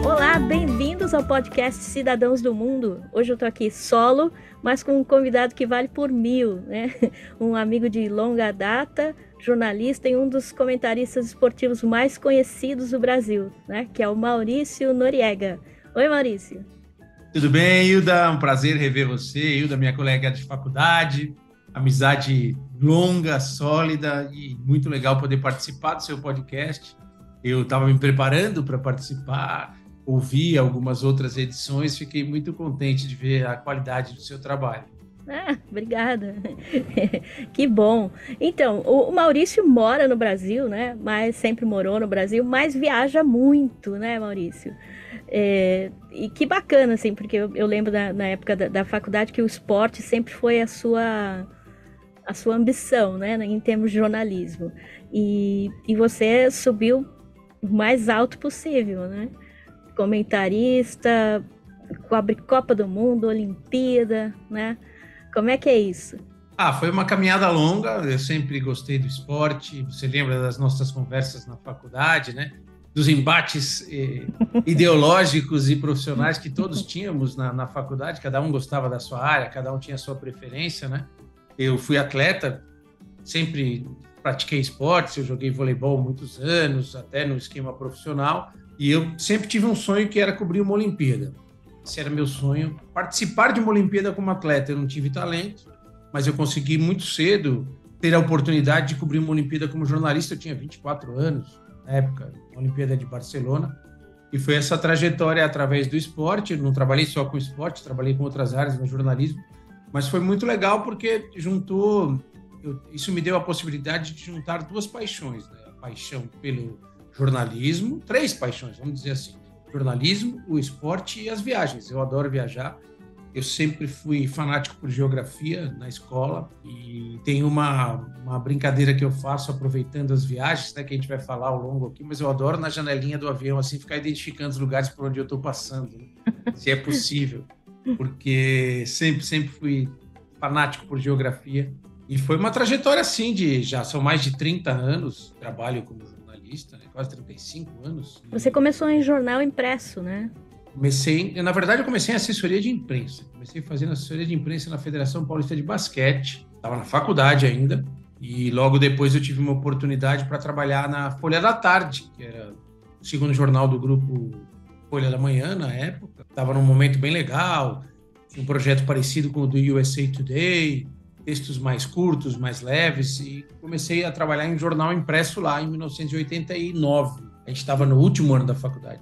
Olá, bem-vindos ao podcast Cidadãos do Mundo. Hoje eu tô aqui solo, mas com um convidado que vale por 1000, né? Um amigo de longa data, jornalista e um dos comentaristas esportivos mais conhecidos do Brasil, né? Que é o Maurício Noriega. Oi, Maurício. Tudo bem, Hilda? Um prazer rever você, Hilda, minha colega de faculdade. Amizade longa, sólida e muito legal poder participar do seu podcast. Eu estava me preparando para participar, ouvi algumas outras edições, fiquei muito contente de ver a qualidade do seu trabalho. Obrigada. Que bom. Então, o Maurício mora no Brasil, né? Mas sempre morou no Brasil, mas viaja muito, né, Maurício? E que bacana, assim, porque eu lembro na época da faculdade que o esporte sempre foi a sua ambição, né, em termos de jornalismo. E você subiu o mais alto possível, né? Comentarista, cobre Copa do Mundo, Olimpíada, né? Como é que é isso? Foi uma caminhada longa, eu sempre gostei do esporte, você lembra das nossas conversas na faculdade, né? Dos embates ideológicos e profissionais que todos tínhamos na faculdade, cada um gostava da sua área, cada um tinha a sua preferência, né? Eu fui atleta, sempre pratiquei esportes, eu joguei voleibol muitos anos, até no esquema profissional, e eu sempre tive um sonho que era cobrir uma Olimpíada. Esse era meu sonho, participar de uma Olimpíada como atleta. Eu não tive talento, mas eu consegui muito cedo ter a oportunidade de cobrir uma Olimpíada como jornalista. Eu tinha 24 anos, na época, a Olimpíada de Barcelona, e foi essa trajetória através do esporte. Eu não trabalhei só com esporte, trabalhei com outras áreas no jornalismo, mas foi muito legal porque isso me deu a possibilidade de juntar duas paixões, né? A paixão pelo jornalismo, 3 paixões, vamos dizer assim: jornalismo, o esporte e as viagens. Eu adoro viajar. Eu sempre fui fanático por geografia na escola e tem uma brincadeira que eu faço aproveitando as viagens, né, que a gente vai falar ao longo aqui, mas eu adoro na janelinha do avião assim ficar identificando os lugares por onde eu estou passando, né, se é possível, porque sempre fui fanático por geografia e foi uma trajetória assim já são mais de 30 anos trabalho como jornalista, né, quase 35 anos. Você começou em jornal impresso, né? Na verdade, eu comecei em assessoria de imprensa. Comecei fazendo assessoria de imprensa na Federação Paulista de Basquete. Estava na faculdade ainda. E logo depois eu tive uma oportunidade para trabalhar na Folha da Tarde, que era o segundo jornal do grupo Folha da Manhã, na época. Estava num momento bem legal. Tinha um projeto parecido com o do USA Today, textos mais curtos, mais leves. E comecei a trabalhar em jornal impresso lá em 1989. A gente estava no último ano da faculdade.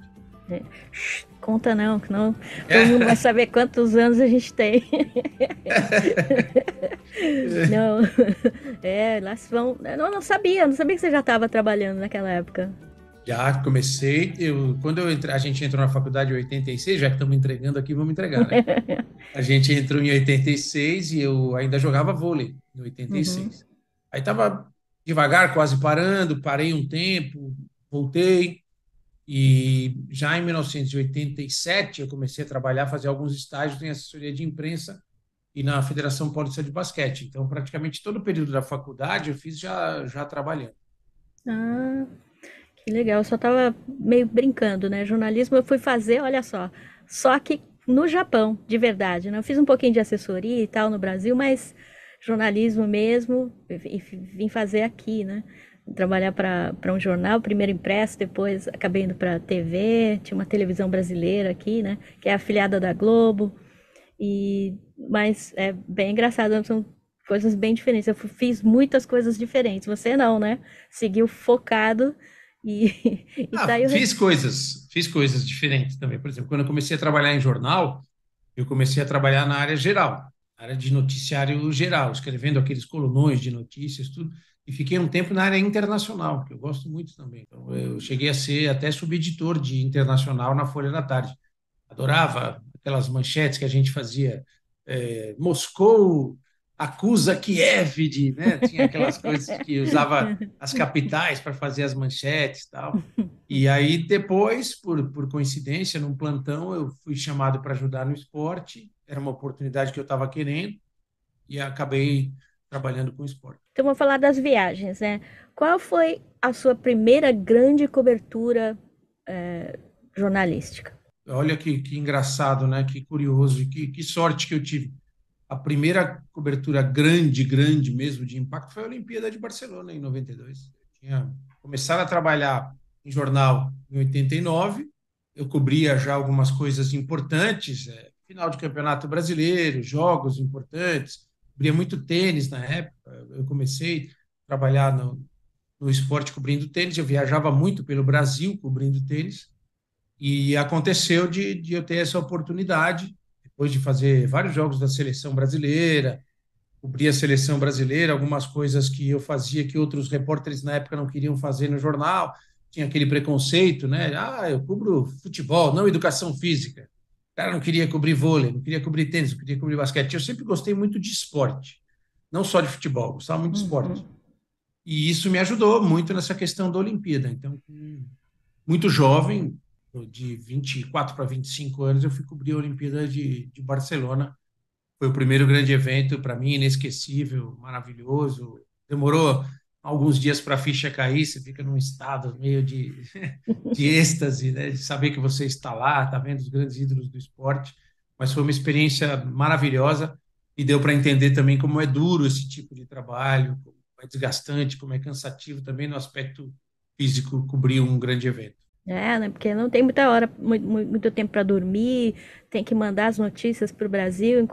Conta não, que não todo mundo vai saber quantos anos a gente tem. Não, lá se vão. Eu não sabia que você já estava trabalhando naquela época. Já comecei, quando a gente entrou na faculdade em 86, já que estamos entregando aqui, vamos entregar, né? A gente entrou em 86 e eu ainda jogava vôlei em 86. Aí estava devagar, quase parando, parei um tempo, voltei. E já em 1987 eu comecei a trabalhar, fazer alguns estágios em assessoria de imprensa e na Federação Paulista de Basquete. Então, praticamente todo o período da faculdade eu fiz já trabalhando. Que legal. Eu só estava meio brincando, né? Jornalismo eu fui fazer, olha só que no Japão, de verdade, né? Eu fiz um pouquinho de assessoria e tal no Brasil, mas jornalismo mesmo, e vim fazer aqui, né? Trabalhar para um jornal, primeiro impresso, depois acabei indo para a TV, tinha uma televisão brasileira aqui, né, que é afiliada da Globo, mas é bem engraçado, são coisas bem diferentes, eu fiz muitas coisas diferentes, você não, né, seguiu focado e tá aí fiz coisas diferentes também, por exemplo, quando eu comecei a trabalhar em jornal, eu comecei a trabalhar na área geral, área de noticiário geral, escrevendo aqueles colunões de notícias, tudo. E fiquei um tempo na área internacional, que eu gosto muito também. Então, eu cheguei a ser até subeditor de internacional na Folha da Tarde. Adorava aquelas manchetes que a gente fazia. Moscou acusa Kiev de, né? Tinha aquelas coisas que usava as capitais para fazer as manchetes e tal. E aí depois, por coincidência, num plantão, eu fui chamado para ajudar no esporte. Era uma oportunidade que eu estava querendo e acabei trabalhando com esporte. Então vamos falar das viagens, né? Qual foi a sua primeira grande cobertura jornalística? Olha que engraçado, né? Que curioso, e que sorte que eu tive. A primeira cobertura grande, grande mesmo de impacto foi a Olimpíada de Barcelona em 92. Eu tinha começado a trabalhar em jornal em 89. Eu cobria já algumas coisas importantes, final de campeonato brasileiro, jogos importantes. Cobria muito tênis na época. Eu comecei a trabalhar no esporte cobrindo tênis. Eu viajava muito pelo Brasil cobrindo tênis. E aconteceu de eu ter essa oportunidade, depois de fazer vários jogos da seleção brasileira, cobrir a seleção brasileira, algumas coisas que eu fazia que outros repórteres na época não queriam fazer no jornal, tinha aquele preconceito, né? Ah, eu cubro futebol, não educação física. O cara não queria cobrir vôlei, não queria cobrir tênis, não queria cobrir basquete. Eu sempre gostei muito de esporte, não só de futebol, gostava muito de esporte. Uhum. E isso me ajudou muito nessa questão da Olimpíada. Então, muito jovem, de 24 para 25 anos, eu fui cobrir a Olimpíada de Barcelona. Foi o primeiro grande evento para mim, inesquecível, maravilhoso. Demorou alguns dias para a ficha cair, você fica num estado meio de êxtase, né? De saber que você está lá, está vendo os grandes ídolos do esporte. Mas foi uma experiência maravilhosa e deu para entender também como é duro esse tipo de trabalho, como é desgastante, como é cansativo também no aspecto físico cobrir um grande evento. É, né? Porque não tem muita hora, muito tempo para dormir, tem que mandar as notícias para o Brasil,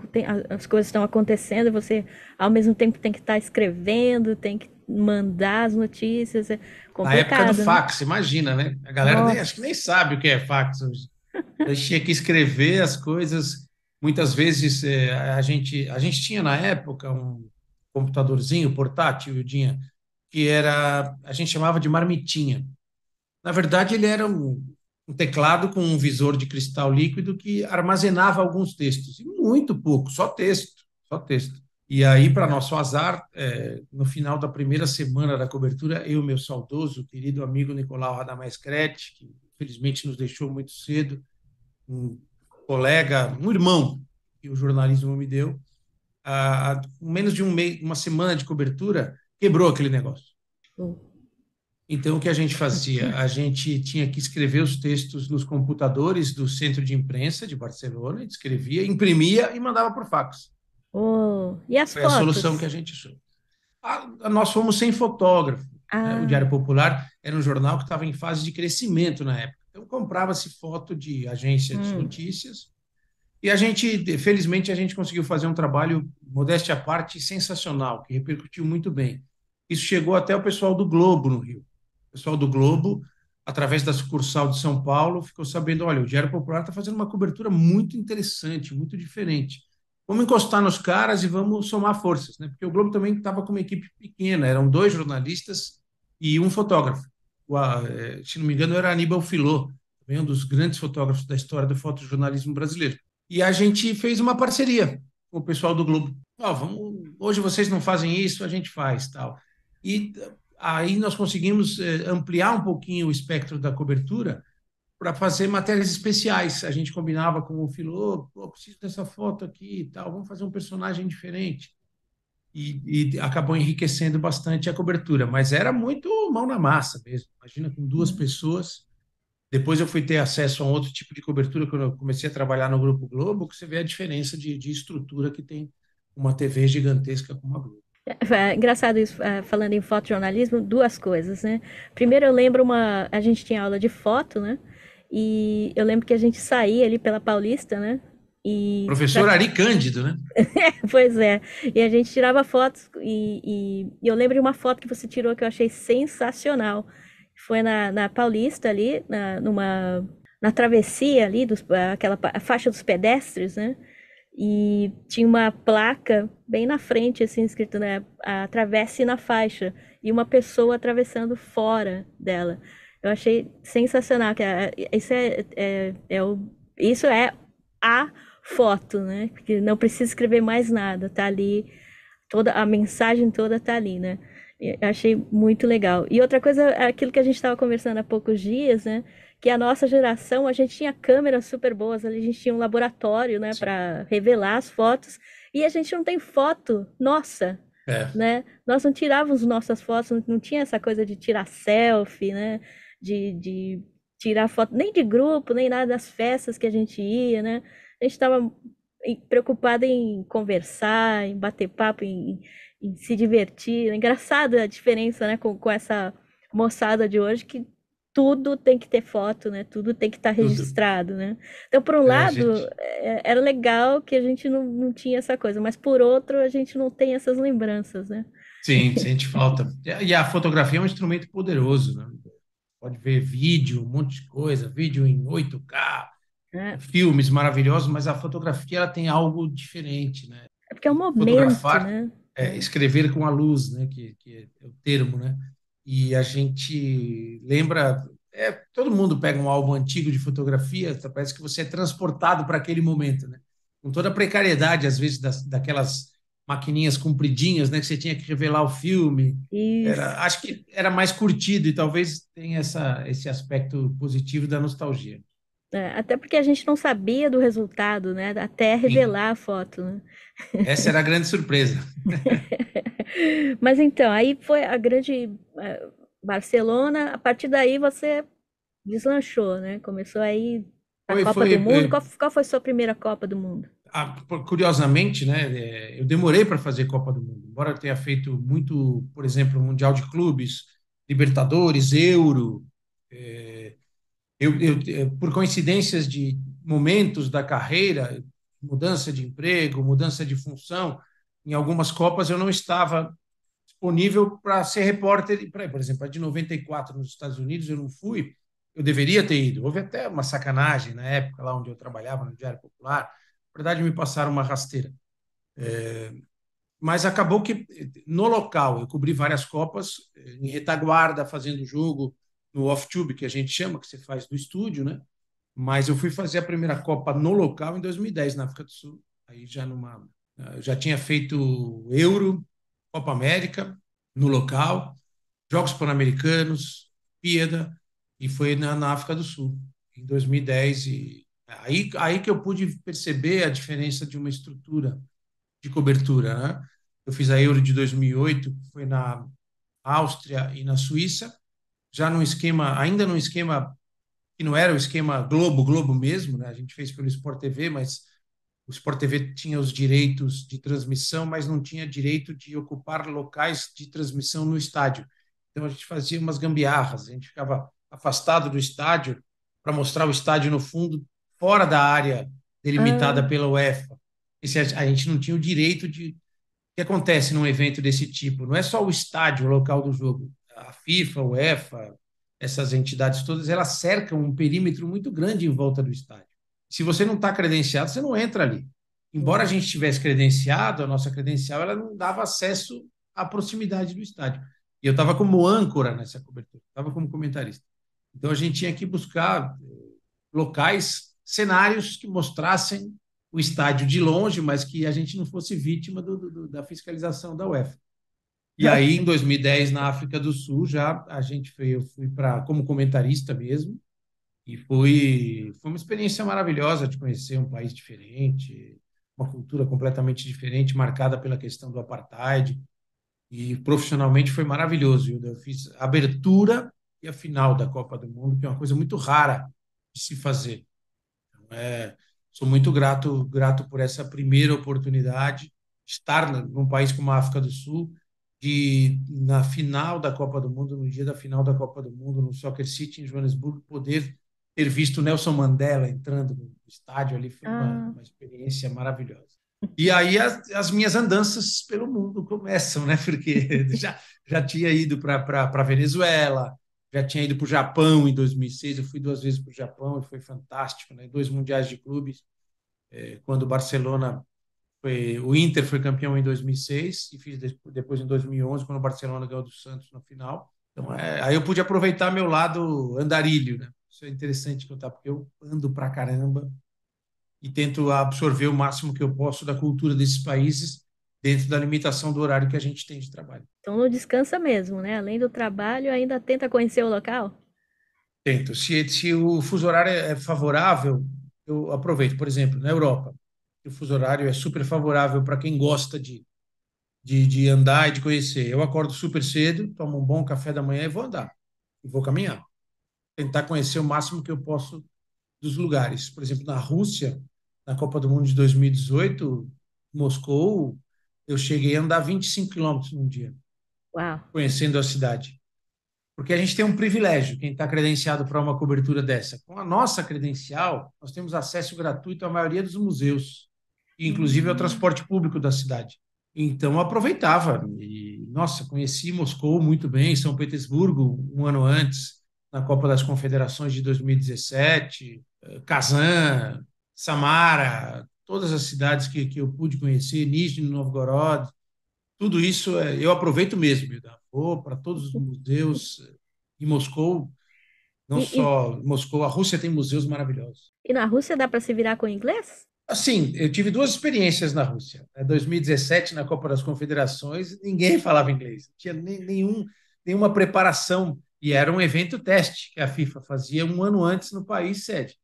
as coisas estão acontecendo, você ao mesmo tempo tem que estar escrevendo, tem que mandar as notícias, é Na época do complicado, né? fax, imagina, né? A galera nem, acho que nem Nossa. sabe o que é fax hoje. A gente tinha que escrever as coisas. Muitas vezes a gente tinha na época um computadorzinho portátil, Dinha, que era, a gente chamava de marmitinha. Na verdade, ele era um teclado com um visor de cristal líquido que armazenava alguns textos, e muito pouco, só texto, só texto. E aí, para nosso azar, no final da primeira semana da cobertura, eu e meu saudoso, querido amigo Nicolau Radamés Crete, que infelizmente nos deixou muito cedo, um colega, um irmão que o jornalismo me deu, com menos de uma semana de cobertura, quebrou aquele negócio. Então, o que a gente fazia? A gente tinha que escrever os textos nos computadores do centro de imprensa de Barcelona, a gente escrevia, imprimia e mandava por fax. Oh, e as Foi a solução que a fotos? gente achou. Nós fomos sem fotógrafo, né? O Ah, Diário Popular era um jornal que estava em fase de crescimento na época. Então, comprava-se foto de agência de hum. notícias e a gente, felizmente, a gente conseguiu fazer um trabalho, modéstia à parte, sensacional, que repercutiu muito bem. Isso chegou até o pessoal do Globo no Rio. O pessoal do Globo, através da sucursal de São Paulo, ficou sabendo, olha, o Diário Popular está fazendo uma cobertura muito interessante, muito diferente. Vamos encostar nos caras e vamos somar forças, né? Porque o Globo também estava com uma equipe pequena, eram dois jornalistas e um fotógrafo. Se não me engano, era Aníbal Filó, também um dos grandes fotógrafos da história do fotojornalismo brasileiro. E a gente fez uma parceria com o pessoal do Globo. Hoje vocês não fazem isso, a gente faz, tal. E aí nós conseguimos ampliar um pouquinho o espectro da cobertura para fazer matérias especiais. A gente combinava com o Filô, pô, preciso dessa foto aqui e tal, vamos fazer um personagem diferente. E acabou enriquecendo bastante a cobertura, mas era muito mão na massa mesmo. Imagina com duas pessoas. Depois eu fui ter acesso a um outro tipo de cobertura quando eu comecei a trabalhar no Grupo Globo, que você vê a diferença de estrutura que tem uma TV gigantesca como a Globo. É engraçado isso, falando em fotojornalismo, duas coisas, né? Primeiro eu lembro a gente tinha aula de foto, né? E eu lembro que a gente saía ali pela Paulista, né? E Professor Ari Cândido, né? pois é, e a gente tirava fotos e eu lembro de uma foto que você tirou que eu achei sensacional. Foi na Paulista ali, na travessia ali, a faixa dos pedestres, né? E tinha uma placa bem na frente, assim, escrito, né? Atravesse na faixa. E uma pessoa atravessando fora dela. Eu achei sensacional. Isso é a foto, né? Porque não precisa escrever mais nada. Tá ali toda a mensagem toda tá ali, né? Eu achei muito legal. E outra coisa, aquilo que a gente estava conversando há poucos dias, né? Que a nossa geração, a gente tinha câmeras super boas, ali a gente tinha um laboratório, né, Sim. para revelar as fotos, e a gente não tem foto nossa, É, né? Nós não tirávamos nossas fotos, não tinha essa coisa de tirar selfie, né? De tirar foto, nem de grupo, nem nada das festas que a gente ia, né? A gente estava preocupada em conversar, em bater papo, em se divertir. É engraçado a diferença, né, com essa moçada de hoje que tudo tem que ter foto, né? Tudo tem que estar tudo. registrado, né? Então, por um É, lado, gente. era legal que a gente não tinha essa coisa, mas por outro, a gente não tem essas lembranças, né? Sim, sente falta. E a fotografia é um instrumento poderoso, né? Pode ver vídeo, um monte de coisa, vídeo em 8K, É, filmes maravilhosos, mas a fotografia ela tem algo diferente, né? é porque é um E momento, fotografar né? é escrever com a luz, né? Que é o termo, né? E a gente lembra, todo mundo pega um álbum antigo de fotografia, parece que você é transportado para aquele momento, né? Com toda a precariedade, às vezes, daquelas maquininhas compridinhas, né? Que você tinha que revelar o filme. Isso. Acho que era mais curtido e talvez tenha esse aspecto positivo da nostalgia. É, até porque a gente não sabia do resultado, né? Até Sim, revelar a foto, né? essa era a grande surpresa. Mas então, aí foi a grande Barcelona. A partir daí você deslanchou, né? Começou aí a Foi, Copa do foi, Mundo. Qual foi sua primeira Copa do Mundo? curiosamente, né, eu demorei para fazer Copa do Mundo, embora eu tenha feito muito, por exemplo, Mundial de Clubes, Libertadores, Euro. é, por coincidências de momentos da carreira, mudança de emprego, mudança de função, em algumas Copas eu não estava disponível para ser repórter. Por exemplo, a de 94 nos Estados Unidos eu não fui, eu deveria ter ido. Houve até uma sacanagem na época, lá onde eu trabalhava, no Diário Popular. Na verdade, me passaram uma rasteira. Mas acabou que, no local, eu cobri várias Copas, em retaguarda, fazendo jogo, no off-tube, que a gente chama, que você faz do estúdio, né? Mas eu fui fazer a primeira Copa no local em 2010, na África do Sul. Aí já numa. Eu já tinha feito Euro, Copa América, no local, Jogos Pan-Americanos, Pieda, e foi na África do Sul, em 2010. E aí que eu pude perceber a diferença de uma estrutura de cobertura, né? Eu fiz a Euro de 2008, que foi na Áustria e na Suíça, já num esquema, ainda num esquema que não era o esquema Globo, Globo mesmo, né? A gente fez pelo Sport TV, mas o Sport TV tinha os direitos de transmissão, mas não tinha direito de ocupar locais de transmissão no estádio. Então a gente fazia umas gambiarras, a gente ficava afastado do estádio para mostrar o estádio no fundo, fora da área Ah, delimitada pela UEFA. A gente não tinha o direito de. O que acontece num evento desse tipo? Não é só o estádio, o local do jogo. A FIFA, a UEFA, essas entidades todas, elas cercam um perímetro muito grande em volta do estádio. Se você não está credenciado, você não entra ali. Embora a entendi. gente tivesse credenciado, a nossa credencial, ela não dava acesso à proximidade do estádio. E eu estava como âncora nessa cobertura, estava como comentarista. Então a gente tinha que buscar locais, cenários que mostrassem o estádio de longe, mas que a gente não fosse vítima da fiscalização da UEFA. E aí, em 2010, na África do Sul, já eu fui para como comentarista mesmo, e foi uma experiência maravilhosa de conhecer um país diferente, uma cultura completamente diferente, marcada pela questão do apartheid. E profissionalmente foi maravilhoso. Eu fiz a abertura e a final da Copa do Mundo, que é uma coisa muito rara de se fazer. É, sou muito grato por essa primeira oportunidade, estar num país como a África do Sul, de na final da Copa do Mundo, no dia da final da Copa do Mundo, no Soccer City, em Joanesburgo, poder ter visto Nelson Mandela entrando no estádio ali, foi Ah, uma experiência maravilhosa. E aí as minhas andanças pelo mundo começam, né? Porque já tinha ido para Venezuela, já tinha ido para o Japão em 2006. Eu fui 2 vezes para o Japão e foi fantástico, né? 2 mundiais de clubes. Quando o Barcelona o Inter foi campeão em 2006 e fiz depois em 2011 quando o Barcelona ganhou do Santos no final. Então aí eu pude aproveitar meu lado andarilho, né? Isso é interessante contar porque eu ando pra caramba e tento absorver o máximo que eu posso da cultura desses países, dentro da limitação do horário que a gente tem de trabalho. Então não descansa mesmo, né? Além do trabalho, ainda tenta conhecer o local? Tento. Se o fuso horário é favorável, eu aproveito. Por exemplo, na Europa, o fuso horário é super favorável para quem gosta de andar e de conhecer. Eu acordo super cedo, tomo um bom café da manhã e vou andar. E vou caminhar. Tentar conhecer o máximo que eu posso dos lugares. Por exemplo, na Rússia, na Copa do Mundo de 2018, Moscou, eu cheguei a andar 25 quilômetros num dia, Uau! conhecendo a cidade. Porque a gente tem um privilégio, quem está credenciado para uma cobertura dessa. Com a nossa credencial, nós temos acesso gratuito à maioria dos museus, e inclusive ao transporte público da cidade. Então, eu aproveitava. E, nossa, conheci Moscou muito bem, São Petersburgo, um ano antes, na Copa das Confederações de 2017, Kazan, Samara, todas as cidades que eu pude conhecer, Nizhny Novgorod, tudo isso eu aproveito mesmo, Hilda. Vou para todos os museus. Em Moscou, não E, e, só Moscou, a Rússia tem museus maravilhosos. e na Rússia dá para se virar com inglês? Assim, eu tive duas experiências na Rússia. Em 2017, na Copa das Confederações, ninguém falava inglês, não tinha nenhuma preparação. E era um evento teste que a FIFA fazia um ano antes no país sede.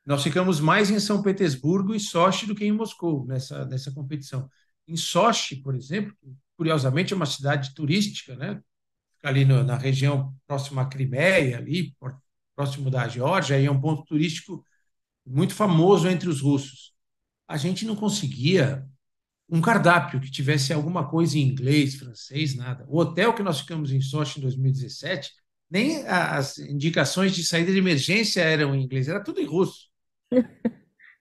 Nós ficamos mais em São Petersburgo e Sochi do que em Moscou nessa competição. Em Sochi, por exemplo, curiosamente é uma cidade turística, né? Fica ali na região próxima à Crimeia, ali próximo da Geórgia, e é um ponto turístico muito famoso entre os russos. A gente não conseguia um cardápio que tivesse alguma coisa em inglês, francês, nada. O hotel que nós ficamos em Sochi em 2017, nem as indicações de saída de emergência eram em inglês, era tudo em russo.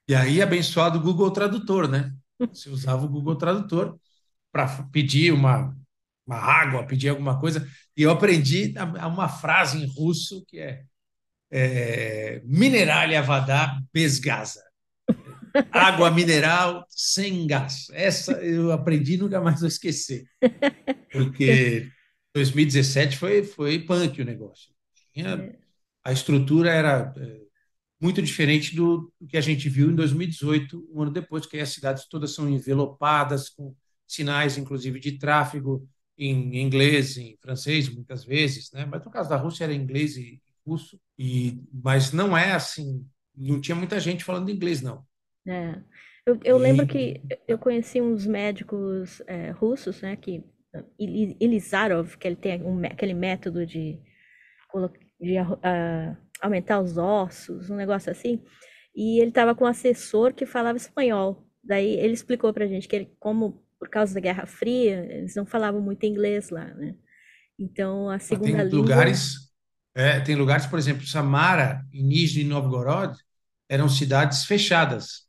E aí, abençoado o Google Tradutor, né? Você usava o Google Tradutor para pedir uma água, pedir alguma coisa. E eu aprendi uma frase em russo que é Mineralia Vadá bez gaza. Água mineral sem gás. Essa eu aprendi e nunca mais vou esquecer. Porque 2017 foi punk o negócio. A estrutura era muito diferente do que a gente viu em 2018, um ano depois, que as cidades todas são envelopadas, com sinais, inclusive, de tráfego em inglês, em francês, muitas vezes, né? Mas no caso da Rússia era inglês e russo, mas não é assim, não tinha muita gente falando inglês, não. É. Eu lembro E que eu conheci uns médicos russos, né, que Ilizarov, que ele tem aquele método de aumentar os ossos, um negócio assim, e ele estava com um assessor que falava espanhol. Daí ele explicou pra gente que ele, como por causa da Guerra Fria, eles não falavam muito inglês lá, né? Então a segunda língua. tem lugares, por exemplo, Samara e Nizhny Novgorod eram cidades fechadas.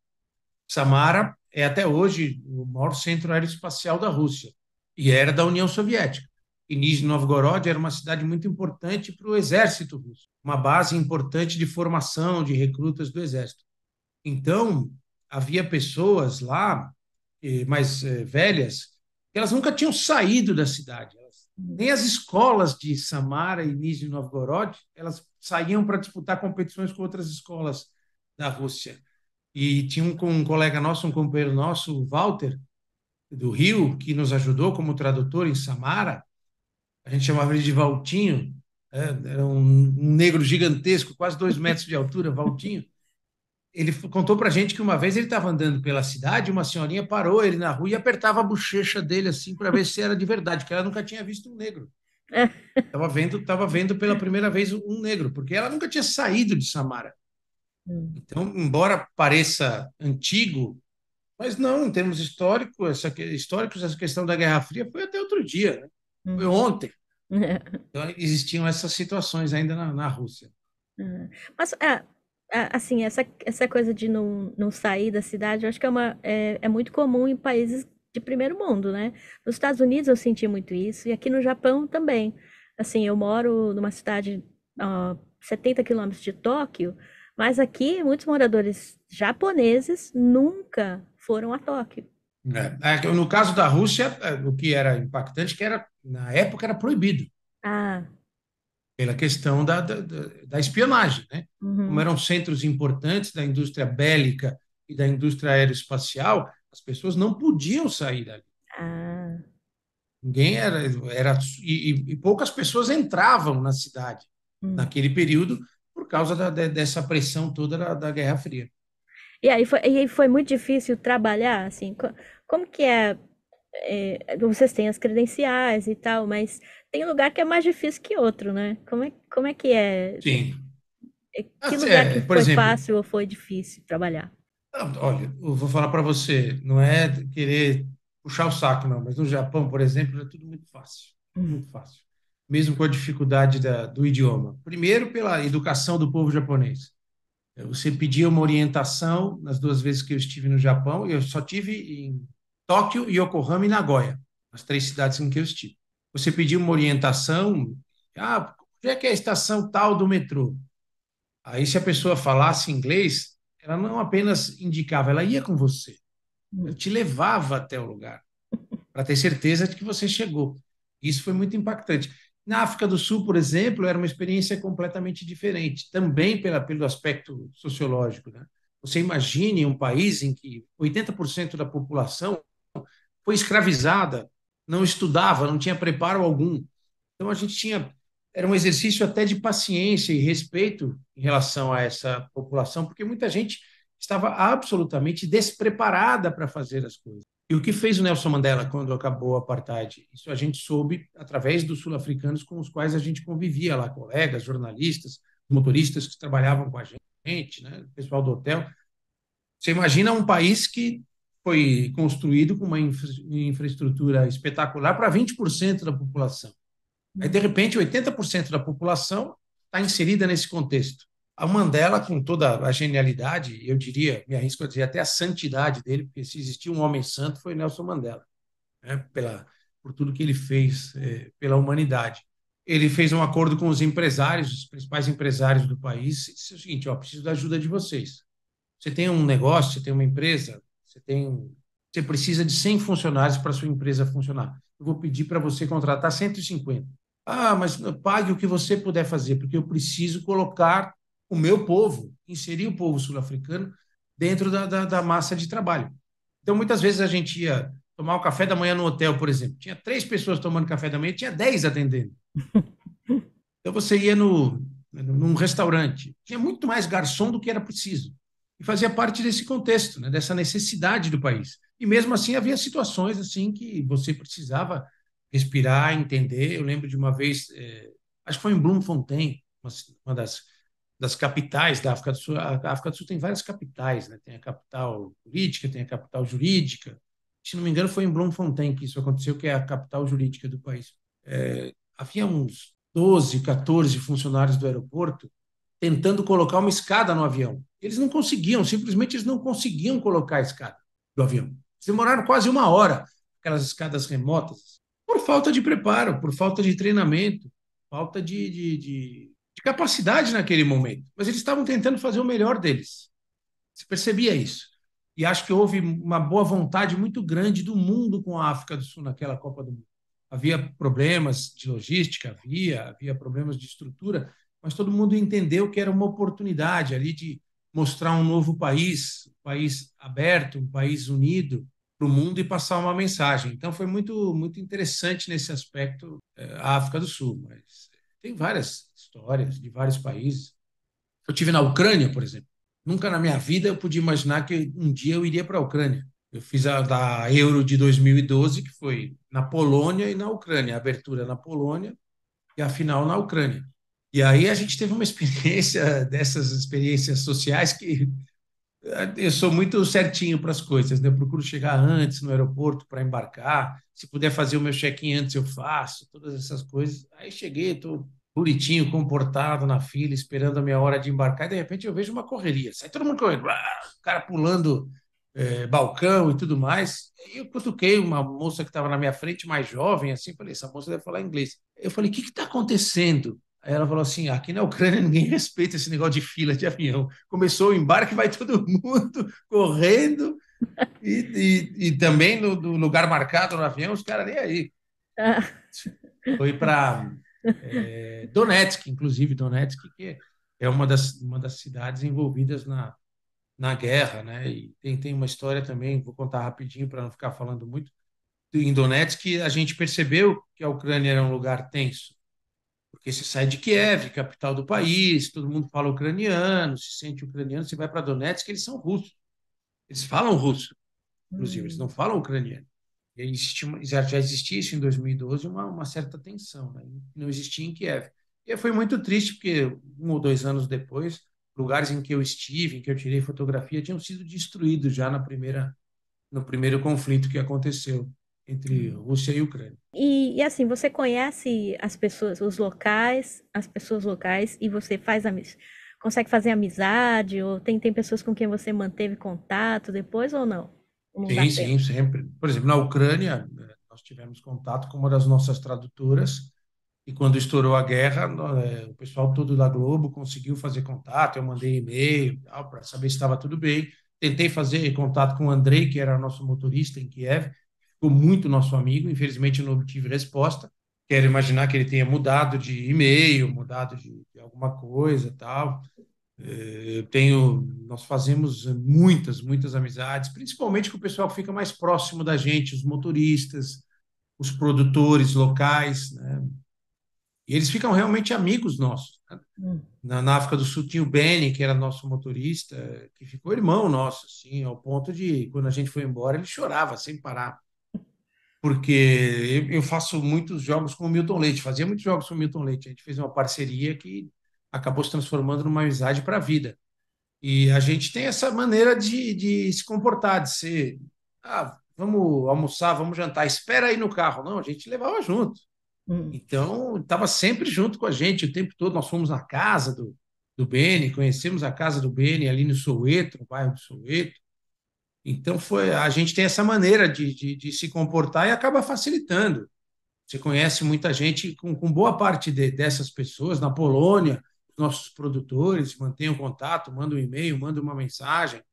Samara é até hoje o maior centro aeroespacial da Rússia e era da União Soviética. E Nizhny Novgorod era uma cidade muito importante para o exército russo, uma base importante de formação de recrutas do exército. Então, havia pessoas lá, mais velhas, que elas nunca tinham saído da cidade. Nem as escolas de Samara e Nizhny Novgorod, elas saíam para disputar competições com outras escolas da Rússia. E tinha um colega nosso, um companheiro nosso, o Walter, do Rio, que nos ajudou como tradutor em Samara. A gente chamava ele de Valtinho, era um negro gigantesco, quase 2 metros de altura, Valtinho. Ele contou para a gente que uma vez ele estava andando pela cidade, uma senhorinha parou ele na rua e apertava a bochecha dele assim para ver se era de verdade, que ela nunca tinha visto um negro. Estava vendo pela primeira vez um negro, porque ela nunca tinha saído de Samara. Então, embora pareça antigo, mas não, em termos históricos, essa questão da Guerra Fria foi até outro dia, né? Foi ontem. Então, existiam essas situações ainda na Rússia. Mas, assim, essa coisa de não sair da cidade, eu acho que é muito comum em países de primeiro mundo, né? Nos Estados Unidos eu senti muito isso, e aqui no Japão também. Assim, eu moro numa cidade a 70 quilômetros de Tóquio, mas aqui muitos moradores japoneses nunca foram a Tóquio. No caso da Rússia, o que era impactante, que na época era proibido, Ah, pela questão da espionagem, né? Como uhum. eram centros importantes da indústria bélica e da indústria aeroespacial, as pessoas não podiam sair dali. Ninguém e poucas pessoas entravam na cidade Hum. naquele período por causa dessa pressão toda da Guerra Fria. E aí foi muito difícil trabalhar, assim, como que vocês têm as credenciais e tal, mas tem lugar que é mais difícil que outro, né? Como é que é? Sim. Que lugar que Por foi exemplo, fácil ou foi difícil trabalhar? olha, eu vou falar para você, não é querer puxar o saco, não, mas no Japão, por exemplo, é tudo muito fácil, tudo Hum. muito fácil, mesmo com a dificuldade do idioma. Primeiro, pela educação do povo japonês. Você pedia uma orientação nas 2 vezes que eu estive no Japão, e eu só tive em Tóquio, Yokohama e Nagoya, as 3 cidades em que eu estive. Você pedia uma orientação, onde é que é a estação tal do metrô? Aí, se a pessoa falasse inglês, ela não apenas indicava, ela ia com você, ela Hum. te levava até o lugar, para ter certeza de que você chegou. Isso foi muito impactante. Na África do Sul, por exemplo, era uma experiência completamente diferente, também pelo aspecto sociológico, né? Você imagine um país em que 80% da população foi escravizada, não estudava, não tinha preparo algum. Então a gente tinha era um exercício até de paciência e respeito em relação a essa população, porque muita gente estava absolutamente despreparada para fazer as coisas. E o que fez o Nelson Mandela quando acabou o apartheid? Isso a gente soube através dos sul-africanos com os quais a gente convivia lá, colegas, jornalistas, motoristas que trabalhavam com a gente, né, o pessoal do hotel. Você imagina um país que foi construído com uma infraestrutura espetacular para 20% da população. Aí, de repente, 80% da população está inserida nesse contexto. A Mandela, com toda a genialidade, eu diria, me arrisco a dizer até a santidade dele, porque se existia um homem santo foi Nelson Mandela, né? Por tudo que ele fez pela humanidade. Ele fez um acordo com os empresários, os principais empresários do país, e disse o seguinte: ó, preciso da ajuda de vocês. Você tem um negócio, você tem uma empresa, você precisa de 100 funcionários para sua empresa funcionar. Eu vou pedir para você contratar 150. Ah, mas pague o que você puder fazer, porque eu preciso colocar o meu povo, inserir o povo sul-africano dentro da massa de trabalho. Então, muitas vezes a gente ia tomar o café da manhã no hotel, por exemplo. Tinha 3 pessoas tomando café da manhã, tinha 10 atendendo. Então, você ia num restaurante, tinha muito mais garçom do que era preciso. E fazia parte desse contexto, né, dessa necessidade do país. E mesmo assim, havia situações assim que você precisava respirar, entender. Eu lembro de uma vez, acho que foi em Bloemfontein, uma das capitais da África do Sul. A África do Sul tem várias capitais, né? Tem a capital política, tem a capital jurídica. Se não me engano, foi em Bloemfontein que isso aconteceu, que é a capital jurídica do país. Havia uns 12, 14 funcionários do aeroporto tentando colocar uma escada no avião. Eles não conseguiam, simplesmente eles não conseguiam colocar a escada do avião. Eles demoraram quase 1 hora, aquelas escadas remotas, por falta de preparo, por falta de treinamento, falta de capacidade naquele momento. Mas eles estavam tentando fazer o melhor deles. Você percebia isso. E acho que houve uma boa vontade muito grande do mundo com a África do Sul naquela Copa do Mundo. Havia problemas de logística, havia problemas de estrutura, mas todo mundo entendeu que era uma oportunidade ali de mostrar um novo país, um país aberto, um país unido para o mundo e passar uma mensagem. Então foi muito, muito interessante nesse aspecto a África do Sul. Mas tem várias histórias de vários países. Eu tive na Ucrânia, por exemplo. Nunca na minha vida eu podia imaginar que um dia eu iria para a Ucrânia. Eu fiz a da Euro de 2012, que foi na Polônia e na Ucrânia, a abertura na Polônia e a final na Ucrânia. E aí a gente teve uma experiência dessas experiências sociais que eu sou muito certinho para as coisas, né? Eu procuro chegar antes no aeroporto para embarcar. Se puder fazer o meu check-in antes, eu faço, todas essas coisas. Aí cheguei, estou bonitinho, comportado na fila, esperando a minha hora de embarcar, e de repente eu vejo uma correria. Sai todo mundo correndo, o cara pulando balcão e tudo mais. E eu cutuquei uma moça que estava na minha frente, mais jovem, assim, falei, essa moça deve falar inglês. Eu falei, o que está acontecendo? Aí ela falou assim: aqui na Ucrânia ninguém respeita esse negócio de fila de avião. Começou o embarque, vai todo mundo correndo, e também no lugar marcado no avião, os caras nem aí. Ah, Foi para Donetsk, inclusive, Donetsk, que é uma das cidades envolvidas na guerra, né? E tem uma história também, vou contar rapidinho para não ficar falando muito. em Donetsk, a gente percebeu que a Ucrânia era um lugar tenso, porque você sai de Kiev, capital do país, todo mundo fala ucraniano, se sente ucraniano, você vai para Donetsk, eles são russos, eles falam russo, inclusive, eles não Hum. falam ucraniano. E já existia isso em 2012, uma certa tensão, né? Não existia em Kiev. E foi muito triste, porque 1 ou 2 anos depois, lugares em que eu estive, em que eu tirei fotografia, tinham sido destruídos já no primeiro conflito que aconteceu entre Rússia e Ucrânia. E assim, você conhece as pessoas, os locais, as pessoas locais, e você consegue fazer amizade, ou tem pessoas com quem você manteve contato depois ou não? Ou não dá Sim, tempo? sim, sempre. Por exemplo, na Ucrânia, nós tivemos contato com uma das nossas tradutoras, e quando estourou a guerra, o pessoal todo da Globo conseguiu fazer contato. Eu mandei e-mail para saber se estava tudo bem. Tentei fazer contato com o Andrei, que era nosso motorista em Kiev, ficou muito nosso amigo. Infelizmente, eu não obtive resposta. Quero imaginar que ele tenha mudado de e-mail, mudado de alguma coisa, tal. Nós fazemos muitas amizades, principalmente com o pessoal que fica mais próximo da gente, os motoristas, os produtores locais, né? E eles ficam realmente amigos nossos, né? Hum. Na África do Sul tinha o Benny, que era nosso motorista, que ficou irmão nosso, assim, ao ponto de, quando a gente foi embora, ele chorava sem parar. Porque eu faço muitos jogos com o Milton Leite, fazia muitos jogos com o Milton Leite. A gente fez uma parceria que acabou se transformando numa amizade para a vida. E a gente tem essa maneira de se comportar, de ser, vamos almoçar, vamos jantar, espera aí no carro. Não, a gente levava junto. Hum. Então, estava sempre junto com a gente o tempo todo. Nós fomos na casa do Beni, conhecemos a casa do Beni ali no Soweto, no bairro do Soweto. Então, a gente tem essa maneira de se comportar e acaba facilitando. Você conhece muita gente com boa parte dessas pessoas na Polônia, nossos produtores mantêm o contato, mandam um e-mail, mandam uma mensagem.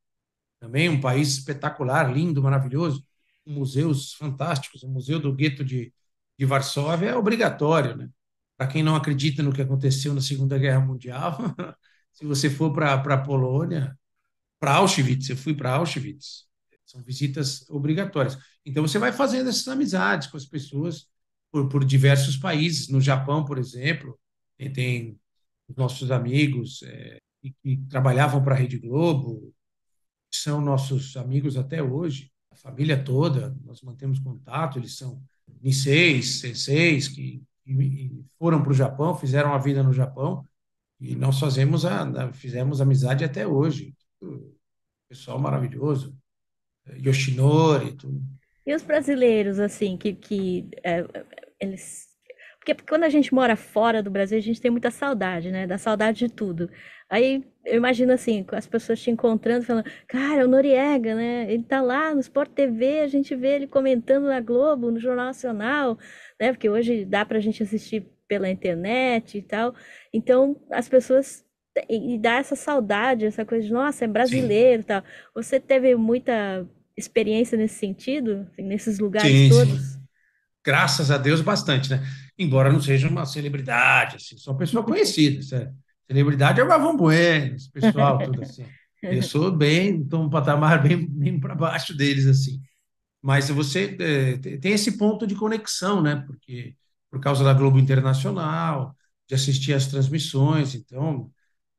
Também um país espetacular, lindo, maravilhoso, com museus fantásticos. O Museu do Gueto de Varsóvia é obrigatório, né? Para quem não acredita no que aconteceu na Segunda Guerra Mundial, se você for para a Polônia, para Auschwitz, eu fui para Auschwitz, são visitas obrigatórias. Então você vai fazendo essas amizades com as pessoas por diversos países. No Japão, por exemplo, tem os nossos amigos que trabalhavam para a Rede Globo, são nossos amigos até hoje, a família toda, nós mantemos contato, eles são Niseis, senseis, que foram para o Japão, fizeram a vida no Japão, e nós fizemos amizade até hoje. Pessoal maravilhoso, Yoshinori, tudo. E os brasileiros, assim, eles. Porque quando a gente mora fora do Brasil, a gente tem muita saudade, né? Da saudade de tudo. Aí eu imagino assim, com as pessoas te encontrando, falando, cara, o Noriega, né? Ele tá lá no Sport TV, a gente vê ele comentando na Globo, no Jornal Nacional, né? Porque hoje dá pra gente assistir pela internet e tal. Então, as pessoas. E dá essa saudade, essa coisa de, nossa, é Sim, brasileiro e tal. Você teve muita experiência nesse sentido, assim, nesses lugares sim, todos? sim. Graças a Deus, bastante, né? Embora não seja uma celebridade, assim, sou uma pessoa conhecida, sério. Celebridade é o Galvão Bueno, esse pessoal, tudo assim. Eu sou bem, estou um patamar bem para baixo deles, assim. Mas você tem esse ponto de conexão, né? Porque por causa da Globo Internacional, de assistir às transmissões, então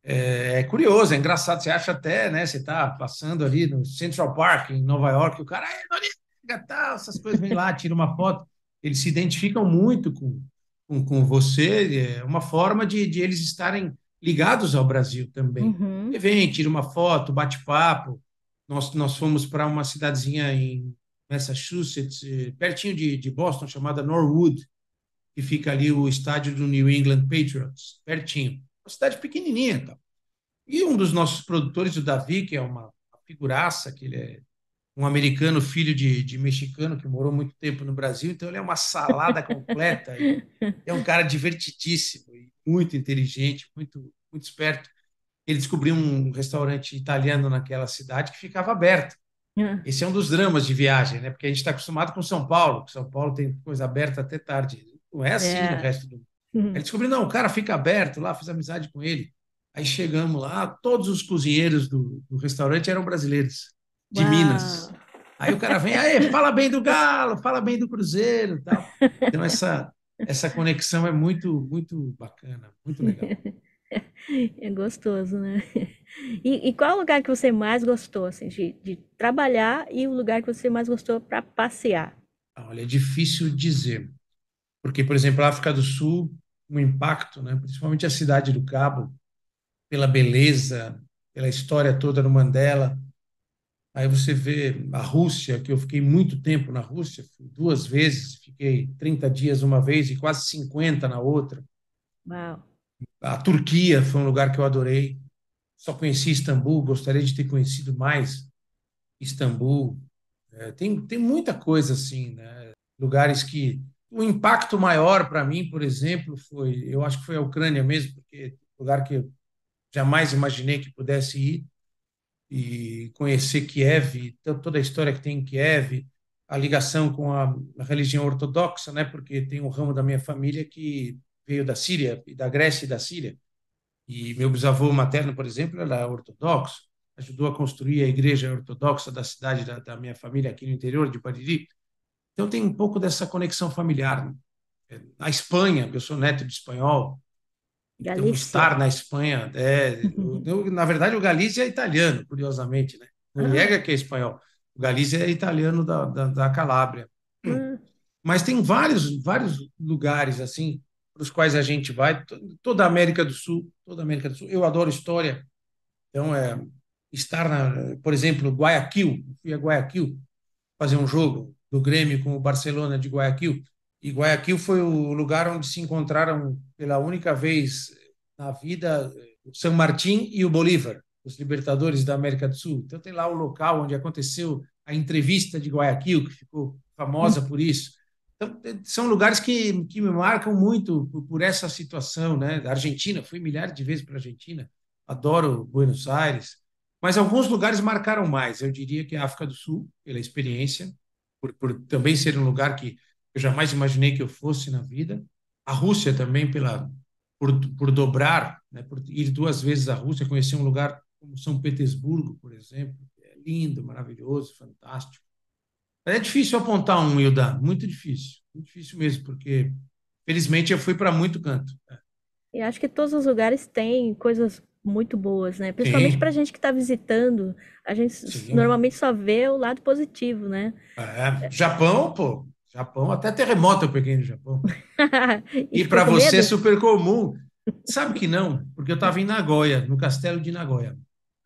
é curioso, é engraçado. Você acha até, né? Você está passando ali no Central Park em Nova York, o cara, Noriega, tal, essas coisas, vem lá, tira uma foto. Eles se identificam muito com você, é uma forma de eles estarem ligados ao Brasil também. E Uhum. vem, tira uma foto, bate papo. Nós fomos para uma cidadezinha em Massachusetts, pertinho de Boston, chamada Norwood, que fica ali o estádio do New England Patriots, pertinho. Uma cidade pequenininha, tá? E um dos nossos produtores, o Davi, que é uma figuraça, que ele é um americano, filho de mexicano, que morou muito tempo no Brasil, então ele é uma salada completa e é um cara divertidíssimo e muito inteligente, muito esperto. Ele descobriu um restaurante italiano naquela cidade que ficava aberto. Ah, Esse é um dos dramas de viagem, né? Porque a gente está acostumado com São Paulo, que São Paulo tem coisa aberta até tarde. Não é assim no é. resto do mundo. Ele Uhum. descobriu, não, o cara fica aberto lá, fiz amizade com ele. Aí chegamos lá, todos os cozinheiros do restaurante eram brasileiros, de Uau! Minas. Aí o cara vem, aí, fala bem do Galo, fala bem do Cruzeiro e tal. Então, essa conexão é muito, muito bacana, muito legal. É gostoso, né? E qual o lugar que você mais gostou, assim, de trabalhar e o lugar que você mais gostou para passear? Olha, é difícil dizer, porque, por exemplo, a África do Sul, o impacto, né, principalmente a cidade do Cabo, pela beleza, pela história toda do Mandela. Aí você vê a Rússia, que eu fiquei muito tempo na Rússia, fui 2 vezes, fiquei 30 dias uma vez e quase 50 na outra. Uau! A Turquia foi um lugar que eu adorei. Só conheci Istambul, gostaria de ter conhecido mais Istambul. Tem muita coisa assim, né? Lugares que o impacto maior para mim, por exemplo, foi, eu acho que foi a Ucrânia mesmo, porque lugar que eu jamais imaginei que pudesse ir e conhecer Kiev, toda a história que tem em Kiev, a ligação com a religião ortodoxa, né? Porque tem um ramo da minha família que veio da Síria, e da Grécia e da Síria. E meu bisavô materno, por exemplo, era ortodoxo, ajudou a construir a igreja ortodoxa da cidade da minha família aqui no interior de Bariri. Então tem um pouco dessa conexão familiar, né? Na Espanha, eu sou neto de espanhol, então Galícia. estar na Espanha na verdade o Galícia é italiano, curiosamente, né? Ah, Noriega que é espanhol, o Galícia é italiano da Calábria. ah, Mas tem vários lugares assim para os quais a gente vai, toda a América do Sul, toda a América do Sul. Eu adoro história, então estar por exemplo, Guayaquil, eu fui a Guayaquil fazer um jogo do Grêmio com o Barcelona de Guayaquil. E Guayaquil foi o lugar onde se encontraram pela única vez na vida o San Martín e o Bolívar, os libertadores da América do Sul. Então tem lá o local onde aconteceu a entrevista de Guayaquil, que ficou famosa por isso. Então, são lugares que me marcam muito por essa situação, né? Da Argentina, fui milhares de vezes para a Argentina, adoro Buenos Aires, mas alguns lugares marcaram mais. Eu diria que a África do Sul, pela experiência, por também ser um lugar que eu jamais imaginei que eu fosse na vida. A Rússia também, por dobrar, né, por ir 2 vezes à Rússia, conhecer um lugar como São Petersburgo, por exemplo, que é lindo, maravilhoso, fantástico. É difícil apontar um, Hilda, muito difícil mesmo, porque felizmente eu fui para muito canto. e acho que todos os lugares têm coisas muito boas, né? Principalmente pra Sim, gente que tá visitando, a gente sim. normalmente só vê o lado positivo, né? Japão, pô, Japão, até terremoto eu peguei no Japão. E E ficou para com você é medo? super comum. Sabe que não, porque eu estava em Nagoya, no castelo de Nagoya.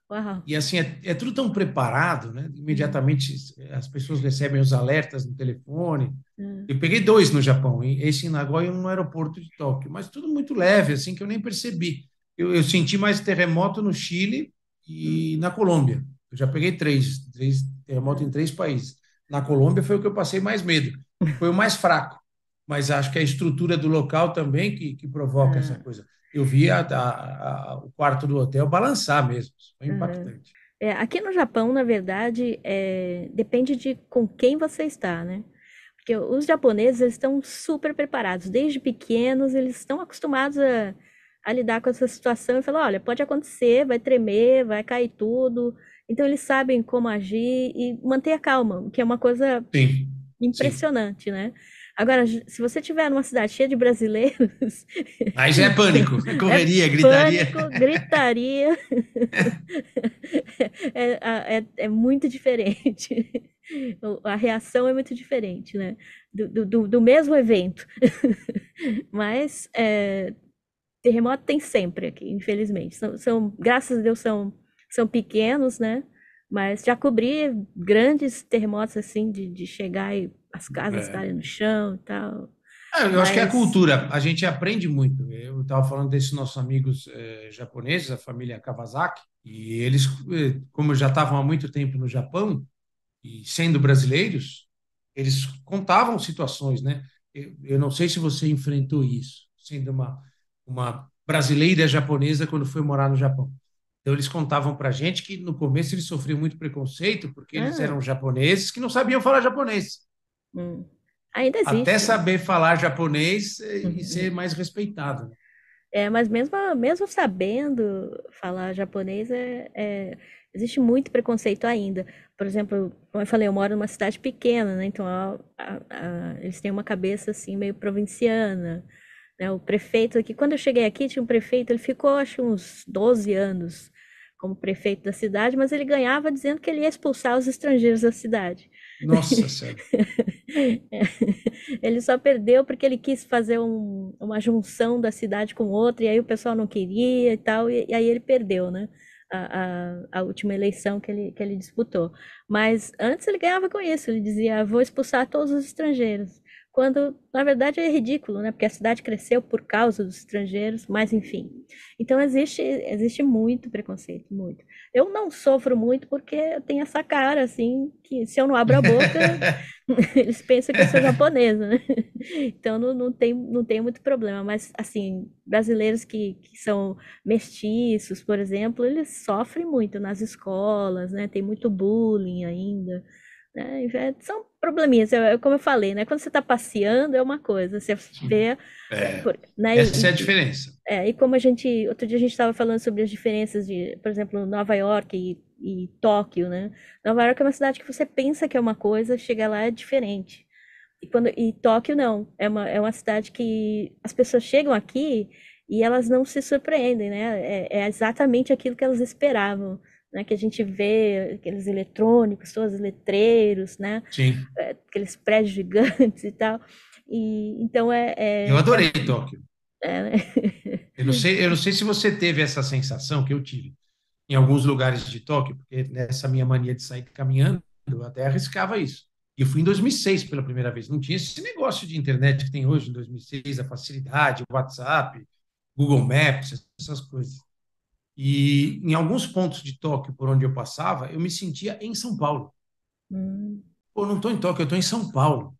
Uau. E assim, é tudo tão preparado, né? Hum, Imediatamente as pessoas recebem os alertas no telefone. hum. Eu peguei 2 no Japão, hein? Esse em Nagoya e um no aeroporto de Tóquio, mas tudo muito leve, assim, que eu nem percebi. Eu senti mais terremoto no Chile e na Colômbia. Eu já peguei três terremotos em 3 países. Na Colômbia foi o que eu passei mais medo. Foi o mais fraco, mas acho que a estrutura do local também que provoca essa Ah, coisa. Eu vi o quarto do hotel balançar mesmo. Isso foi aham. impactante. É, aqui no Japão, na verdade, depende de com quem você está, né? Porque os japoneses, eles estão super preparados. Desde pequenos, eles estão acostumados a lidar com essa situação e falar, olha, pode acontecer, vai tremer, vai cair tudo. Então, eles sabem como agir e manter a calma, o que é uma coisa Sim, sim. impressionante, né? Agora, se você estiver numa cidade cheia de brasileiros, Aí já é pânico, é é correria, gritaria. pânico, gritaria, é muito diferente. A reação é muito diferente, né? Do mesmo evento. Mas terremoto tem sempre aqui, infelizmente. Graças a Deus, são pequenos, né? Mas já cobri grandes terremotos assim, de chegar e as casas É. estarem no chão e tal. Eu acho que é a Mas. cultura, a gente aprende muito. Eu estava falando desses nossos amigos japoneses, a família Kawasaki, e eles, como já estavam há muito tempo no Japão, e sendo brasileiros, eles contavam situações, né? Eu não sei se você enfrentou isso, sendo uma brasileira japonesa quando foi morar no Japão. Então, eles contavam para a gente que no começo eles sofriam muito preconceito, porque eles Ah, eram japoneses que não sabiam falar japonês. hum, ainda Até existe. saber falar japonês e ser mais respeitado, né? Mas mesmo sabendo falar japonês, existe muito preconceito ainda. Por exemplo, como eu falei, eu moro numa cidade pequena, né? Então eles têm uma cabeça assim meio provinciana, né? O prefeito aqui, quando eu cheguei aqui, tinha um prefeito, ele ficou acho uns 12 anos como prefeito da cidade, mas ele ganhava dizendo que ele ia expulsar os estrangeiros da cidade. Nossa Senhora. Ele só perdeu porque ele quis fazer uma junção da cidade com outra, e aí o pessoal não queria e tal, e aí ele perdeu, né? A última eleição que ele disputou. Mas antes ele ganhava com isso, ele dizia: vou expulsar todos os estrangeiros. Quando, na verdade, é ridículo, né? Porque a cidade cresceu por causa dos estrangeiros, mas enfim. Então existe muito preconceito, muito. Eu não sofro muito porque eu tenho essa cara, assim, que se eu não abro a boca, eles pensam que eu sou japonesa, né? Então não tem muito problema. Mas, assim, brasileiros que são mestiços, por exemplo, eles sofrem muito nas escolas, né? Tem muito bullying ainda, né? São probleminhas, como eu falei, né? Quando você está passeando é uma coisa, você Sim. vê, É, né? essa é a diferença. E como outro dia a gente estava falando sobre as diferenças de, por exemplo, Nova York e Tóquio, né? Nova York é uma cidade que você pensa que é uma coisa, chega lá é diferente. E Tóquio não, é uma cidade que as pessoas chegam aqui e elas não se surpreendem, né? É exatamente aquilo que elas esperavam, né? Que a gente vê aqueles eletrônicos, todos os letreiros, né? Sim. Aqueles prédios gigantes e tal. E então Eu adorei Tóquio. né? Eu não sei se você teve essa sensação que eu tive em alguns lugares de Tóquio, porque nessa minha mania de sair caminhando, eu até arriscava isso. E eu fui em 2006 pela primeira vez. Não tinha esse negócio de internet que tem hoje em 2006, a facilidade, o WhatsApp, Google Maps, essas coisas. E em alguns pontos de Tóquio por onde eu passava, eu me sentia em São Paulo. Hum, Pô, não estou em Tóquio, eu estou em São Paulo.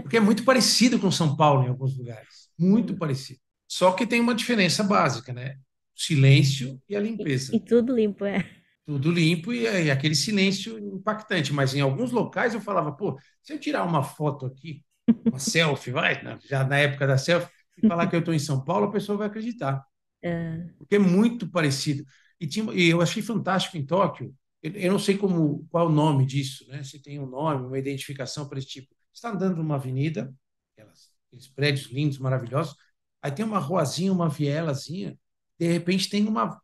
Porque é muito parecido com São Paulo em alguns lugares. Muito hum. parecido. Só que tem uma diferença básica, né? O silêncio e a E limpeza. tudo limpo, é. Tudo limpo e aquele silêncio impactante. Mas em alguns locais eu falava, pô, se eu tirar uma foto aqui, uma selfie, vai, já na época da selfie, e falar que eu estou em São Paulo, a pessoa vai acreditar. É, Porque é muito parecido. E eu achei fantástico em Tóquio. Eu não sei qual é o nome disso, né? Se tem um nome, uma identificação para esse tipo. Você está andando numa avenida, aqueles prédios lindos, maravilhosos, aí tem uma ruazinha, uma vielazinha, de repente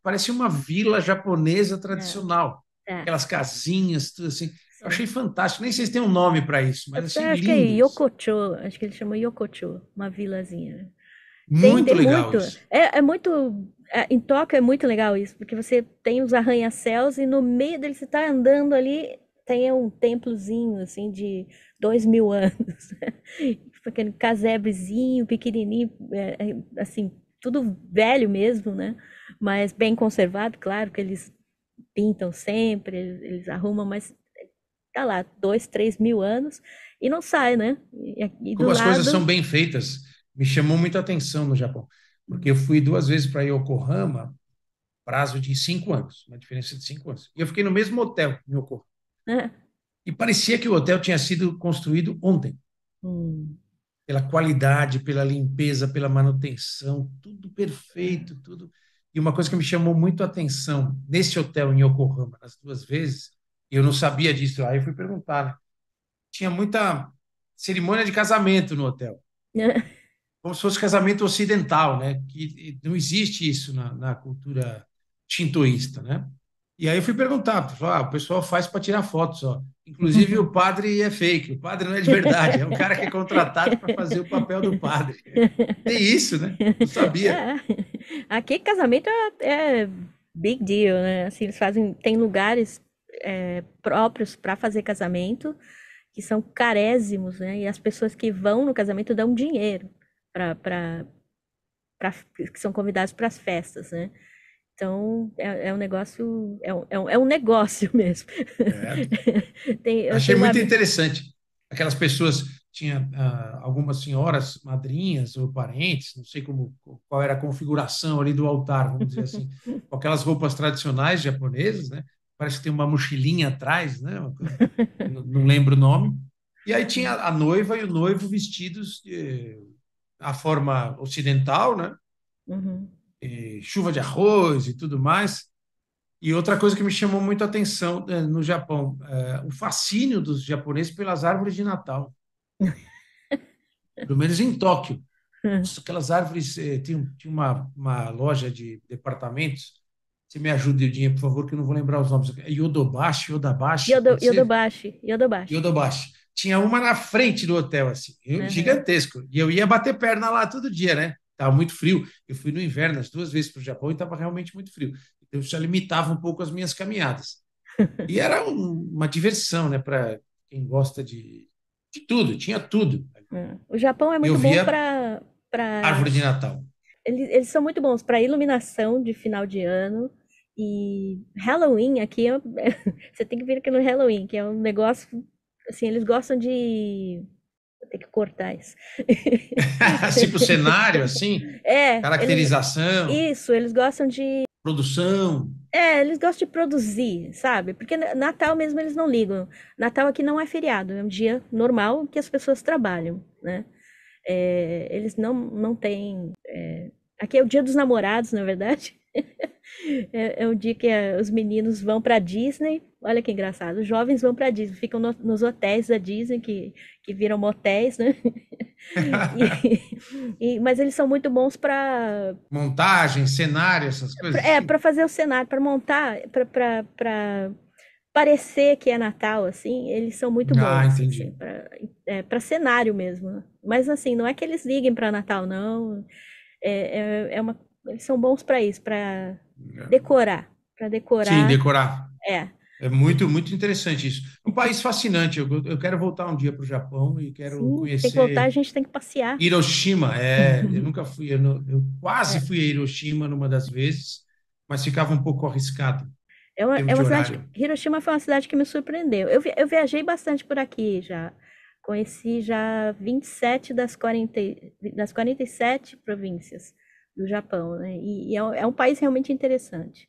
parece uma vila japonesa é, tradicional. é, Aquelas casinhas, tudo assim. Eu sim. achei fantástico. Nem sei se tem um nome para isso, mas achei Acho que é lindo isso. Yokocho, acho que ele chama Yokocho, uma vilazinha, né? Tem Muito legal muito. isso. Em Tóquio é muito legal isso, porque você tem os arranha-céus e no meio dele você tá andando ali, tem um templozinho, assim, de 2.000 anos. Tipo aquele casebrezinho, pequenininho, assim, tudo velho mesmo, né? Mas bem conservado, claro, que eles pintam sempre, eles arrumam, mas tá lá, 2, 3.000 anos e não sai, né? E do Como as coisas são lado. bem feitas, me chamou muito a atenção no Japão, porque eu fui 2 vezes para Yokohama, prazo de 5 anos, uma diferença de 5 anos. E eu fiquei no mesmo hotel em Yokohama. Né? E parecia que o hotel tinha sido construído ontem, Hum, pela qualidade, pela limpeza, pela manutenção, tudo perfeito, tudo. E uma coisa que me chamou muito a atenção nesse hotel em Yokohama, nas 2 vezes, eu não sabia disso, aí eu fui perguntar, né? Tinha muita cerimônia de casamento no hotel. Como se fosse casamento ocidental, né? Que não existe isso na cultura shintoísta, né? E aí eu fui perguntar, o pessoal faz para tirar fotos, ó. Inclusive o padre é fake, o padre não é de verdade, é um cara que é contratado para fazer o papel do padre. Tem isso, né? Não sabia. É. Aqui casamento é big deal, né? Assim, eles fazem, tem lugares próprios para fazer casamento que são carésimos, né? E as pessoas que vão no casamento dão dinheiro para que são convidados para as festas, né? Então é um negócio, é um negócio mesmo. É. Eu Achei tenho uma. muito interessante. Aquelas pessoas, tinha algumas senhoras, madrinhas ou parentes, não sei qual era a configuração ali do altar, vamos dizer assim, com aquelas roupas tradicionais japonesas, né? Parece que tem uma mochilinha atrás, né? Não lembro o nome. E aí tinha a noiva e o noivo vestidos à forma ocidental, né? Uhum. chuva de arroz e tudo mais. E outra coisa que me chamou muito a atenção no Japão, o fascínio dos japoneses pelas árvores de Natal, pelo menos em Tóquio. Aquelas árvores, tinha uma loja de departamentos. Você me ajude, Dildinha, por favor, que eu não vou lembrar os nomes. É Yodobashi, pode ser? Yodobashi. Yodobashi. Tinha uma na frente do hotel, assim, Uhum. gigantesco. E eu ia bater perna lá todo dia, né? Tava muito frio. Eu fui no inverno as 2 vezes para o Japão e estava realmente muito frio. Então, isso já limitava um pouco as minhas caminhadas. E era uma diversão, né? Para quem gosta de tudo, tinha tudo. O Japão é Eu muito bom via para árvore de Natal. eles são muito bons para iluminação de final de ano e Halloween aqui você tem que vir aqui no Halloween, que é um negócio assim, eles gostam de vou ter que cortar isso. Tipo cenário, assim, É, caracterização, eles gostam de produção. eles gostam de produzir, sabe? Porque Natal mesmo eles não ligam. Natal aqui não é feriado, é um dia normal que as pessoas trabalham, né? Eles não têm. Aqui é o dia dos namorados, na verdade. É o dia que os meninos vão para Disney. Olha que engraçado. Os jovens vão para Disney, ficam nos hotéis da Disney, que viram motéis, né? Mas eles são muito bons para Montagem, cenário, essas coisas para assim. fazer o cenário, para montar, para parecer que é Natal, assim, eles são muito Ah, bons, assim, entendi. para cenário mesmo, né? Mas assim, não é que eles liguem para Natal, não. Eles são bons para isso, decorar, para Sim, decorar. decorar. É, É muito, muito interessante isso. É um país fascinante. Eu quero voltar um dia para o Japão e quero sim, tem que voltar, a conhecer gente tem que passear. Hiroshima. Eu nunca fui, eu quase É, fui a Hiroshima numa das vezes, mas ficava um pouco arriscado em é termos de uma cidade. horário. Hiroshima foi uma cidade que me surpreendeu. Eu viajei bastante por aqui já. Conheci já 27 das 47 províncias do Japão, né? E é um país realmente interessante.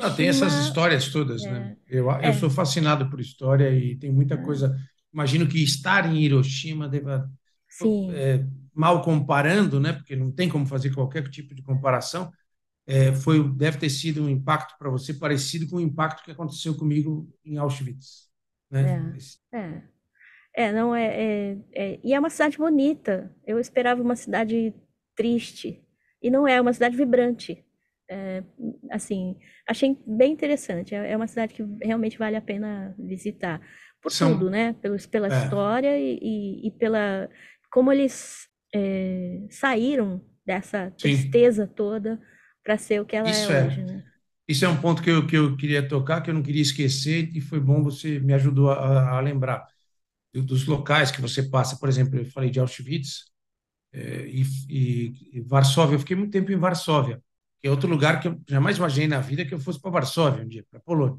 Ah, tem essas Hiroshima histórias todas, né? é, Eu é, sou fascinado por história e tem muita coisa. Imagino que estar em Hiroshima deva, sim. é, mal comparando, né? Porque não tem como fazer qualquer tipo de comparação. Deve ter sido um impacto para você parecido com o impacto que aconteceu comigo em Auschwitz, né? É, é. Não, e é uma cidade bonita. Eu esperava uma cidade triste. E não é, é uma cidade vibrante. É, assim, achei bem interessante. É uma cidade que realmente vale a pena visitar. Por tudo, São, né? Pela é, história e pela como eles saíram dessa sim, tristeza toda para ser o que ela é isso hoje, é. né? Isso é um ponto que eu queria tocar, que eu não queria esquecer, e foi bom você me ajudou a lembrar dos locais que você passa. Por exemplo, eu falei de Auschwitz, e Varsóvia. Eu fiquei muito tempo em Varsóvia, que é outro lugar que eu jamais imaginei na vida que eu fosse para Varsóvia um dia, para Polônia.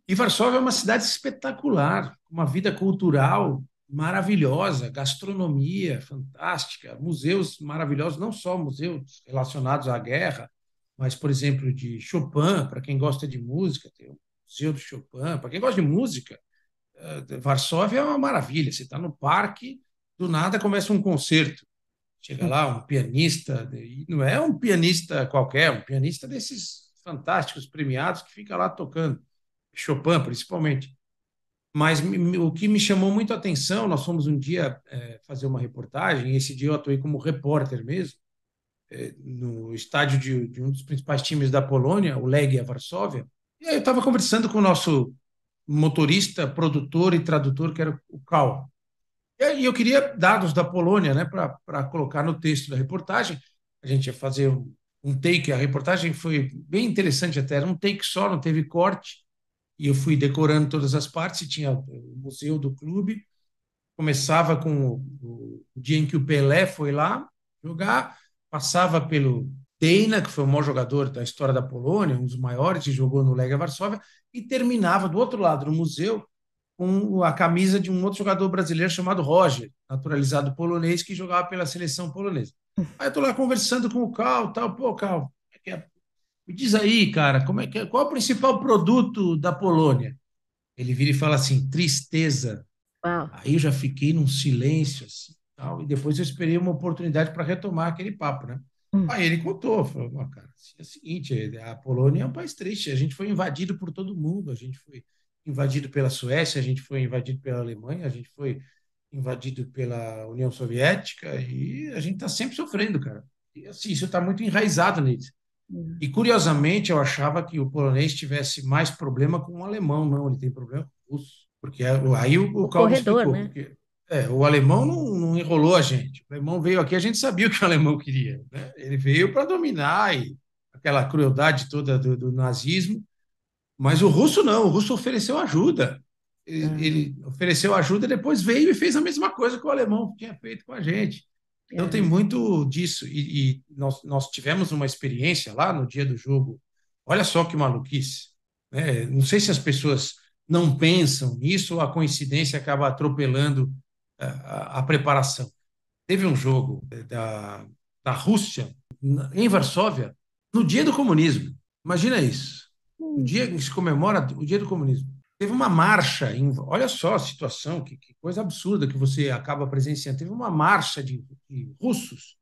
E Varsóvia é uma cidade espetacular, com uma vida cultural maravilhosa, gastronomia fantástica, museus maravilhosos, não só museus relacionados à guerra, mas, por exemplo, de Chopin, para quem gosta de música, tem o Museu do Chopin, para quem gosta de música, Varsóvia é uma maravilha. Você está no parque, do nada começa um concerto. Chega lá um pianista, e não é um pianista qualquer, um pianista desses fantásticos premiados que fica lá tocando, Chopin principalmente. Mas o que me chamou muito a atenção, nós fomos um dia fazer uma reportagem, e esse dia eu atuei como repórter mesmo, no estádio de um dos principais times da Polônia, o Legia Varsóvia, e aí eu estava conversando com o nosso motorista, produtor e tradutor, que era o Cal. E aí eu queria dados da Polônia, né, para colocar no texto da reportagem. A gente ia fazer um take, a reportagem foi bem interessante até, era um take só, não teve corte, e eu fui decorando todas as partes, e tinha o museu do clube, começava com o dia em que o Pelé foi lá jogar, passava pelo Deina, que foi o maior jogador da história da Polônia, um dos maiores, e jogou no Legia Varsóvia, e terminava do outro lado, no museu, com a camisa de um outro jogador brasileiro chamado Roger, naturalizado polonês, que jogava pela seleção polonesa. Aí eu tô lá conversando com o Cal, tal, pô, Cal, me diz aí, cara, qual é o principal produto da Polônia? Ele vira e fala assim, tristeza. Uau. Aí eu já fiquei num silêncio assim, tal, e depois eu esperei uma oportunidade para retomar aquele papo, né? Aí ele contou, falou, cara, é o seguinte, a Polônia é um país triste, a gente foi invadido por todo mundo, a gente foi invadido pela Suécia, a gente foi invadido pela Alemanha, a gente foi invadido pela União Soviética e a gente está sempre sofrendo, cara. E assim, isso está muito enraizado neles. E curiosamente, eu achava que o polonês tivesse mais problema com o alemão, não, ele tem problema com o russo, porque aí o O Calvo corredor, explicou, né? porque o alemão não enrolou a gente. O alemão veio aqui, a gente sabia o que o alemão queria, né? Ele veio para dominar e aquela crueldade toda do nazismo, mas o russo não, o russo ofereceu ajuda. Ele ofereceu ajuda, depois veio e fez a mesma coisa que o alemão tinha feito com a gente. Então tem muito disso. E nós tivemos uma experiência lá no dia do jogo. Olha só que maluquice, né? Não sei se as pessoas não pensam nisso ou a coincidência acaba atropelando a preparação. Teve um jogo da Rússia em Varsóvia no dia do comunismo. Imagina isso. O dia que se comemora o dia do comunismo. Teve uma marcha, olha só a situação, que coisa absurda que você acaba presenciando. Teve uma marcha de russos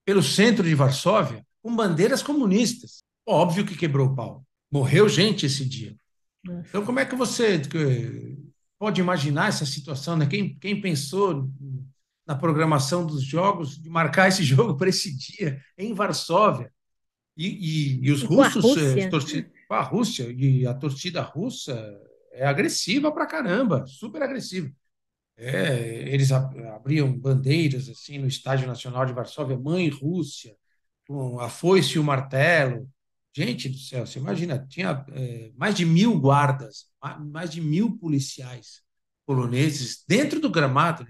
pelo centro de Varsóvia com bandeiras comunistas. Óbvio que quebrou o pau. Morreu gente esse dia. Então, como é que você pode imaginar essa situação, né? Quem pensou na programação dos jogos, de marcar esse jogo para esse dia em Varsóvia? E os E com a russos, Rússia. com a Rússia, e a torcida russa é agressiva pra caramba, super agressiva. Eles abriam bandeiras assim no Estádio Nacional de Varsóvia, Mãe Rússia, com a foice e o martelo. Gente do céu, você imagina, tinha mais de 1.000 guardas, mais de 1.000 policiais poloneses dentro do gramado,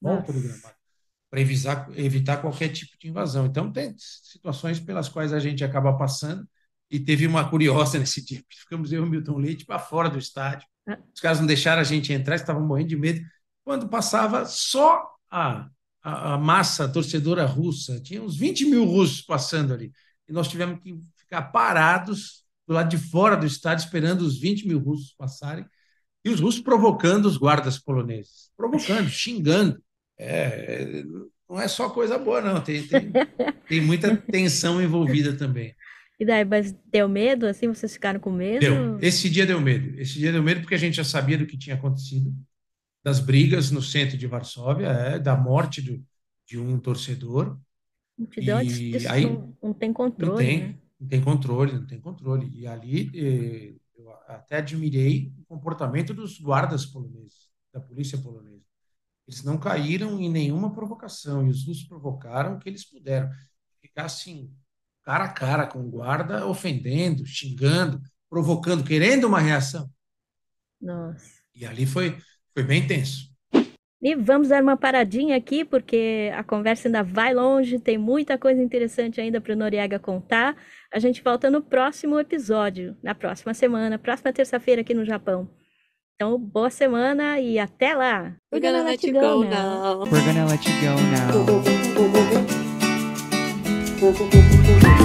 volta do Nossa. gramado, para evitar qualquer tipo de invasão. Então, tem situações pelas quais a gente acaba passando. E teve uma curiosa nesse dia, ficamos eu e o Milton Leite para fora do estádio. Os caras não deixaram a gente entrar, estavam morrendo de medo. Quando passava só a massa torcedora russa, tinha uns 20.000 russos passando ali. E nós tivemos que ficar parados do lado de fora do estádio, esperando os 20.000 russos passarem. E os russos provocando os guardas poloneses. Provocando, xingando. Não é só coisa boa, não. Tem muita tensão envolvida também. E daí, mas deu medo, assim? Vocês ficaram com Deu. medo? Esse dia deu medo. Esse dia deu medo porque a gente já sabia do que tinha acontecido, das brigas no centro de Varsóvia, da morte de um torcedor. Multidão E aí não tem não controle, né? tem, não tem controle, não tem controle. E ali eu até admirei o comportamento dos guardas poloneses, da polícia polonesa. Eles não caíram em nenhuma provocação, e os russos provocaram o que eles puderam. Ficar assim, cara a cara com o guarda, ofendendo, xingando, provocando, querendo uma reação. Nossa. E ali foi bem tenso. E vamos dar uma paradinha aqui, porque a conversa ainda vai longe, tem muita coisa interessante ainda para o Noriega contar. A gente volta no próximo episódio, na próxima semana, próxima terça-feira aqui no Japão. Então, boa semana e até lá! We're gonna let you go now. We're gonna let you go now. Go.